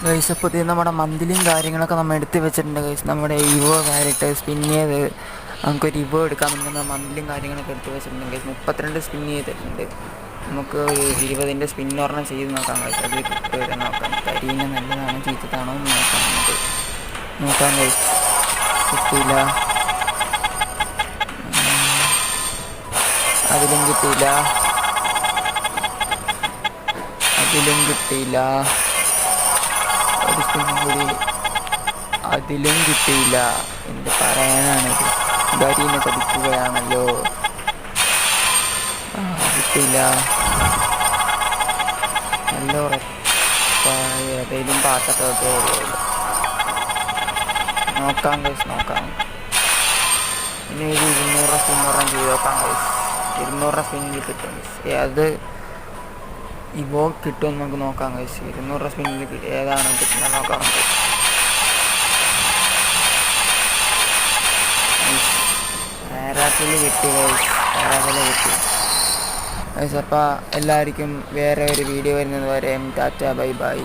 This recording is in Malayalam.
ഗൈസ് അപ്പോൾ ഇത് നമ്മുടെ മന്ത്ലിയും കാര്യങ്ങളൊക്കെ നമ്മൾ എടുത്ത് വെച്ചിട്ടുണ്ട് ഗൈസ്. നമ്മുടെ ഇവോ ക്യാരക്ടർ സ്പിൻ ചെയ്ത് നമുക്കൊരു ഇവോ എടുക്കാൻ വേണ്ടി നമ്മൾ മന്ത്ലിയും കാര്യങ്ങളൊക്കെ എടുത്ത് വെച്ചിട്ടുണ്ട് ഗൈസ്. 32 സ്പിൻ ചെയ്തിട്ടുണ്ട്. നമുക്ക് 20ൻ്റെ സ്പിന്നൊരെണ്ണം ചെയ്ത് നോക്കാം ഗൈസ്. അതിൽ കിട്ടുമോ നോക്കാം. കരിയിന് നല്ലതാണോ ചീത്തതാണോ എന്ന് നോക്കാം ഗൈസ്. കിട്ടിയില്ല, അതിലും കിട്ടിയില്ല, ഒരു സ്പിൻ കൂടി, അതിലും കിട്ടിയില്ല. എന്ത് പറയാനാണിത്, കരിയിനെ ചതിക്കുകയാണല്ലോ. കിട്ടിയില്ല. നല്ല ഉറപ്പായ ഏതെങ്കിലും പാട്ടൊക്കെ വരുമല്ലോ. നോക്കാം ഗൈസ്, നോക്കാം. ഇനി ഒരു 200 സ്പിന്നൊരെണ്ണം ചെയ്ത് നോക്കാം ഗൈസ്. 200 സ്പിന്നിൽ കിട്ടും ഗൈസ്. അത് ഇവോ കിട്ടുമെന്ന് നമുക്ക് നോക്കാം ഗൈസ്. 200 സ്പിന്നിൽ ഏതാണ് കിട്ടുന്നത് നോക്കാം. പാരാസിൽ കിട്ടി ഗൈസ്, പാരാസിൽ കിട്ടി ഗൈസ്. അപ്പോൾ എല്ലാവർക്കും വേറെ ഒരു വീഡിയോ വരുന്നത് വരെ ടാറ്റ ബൈ ബൈ.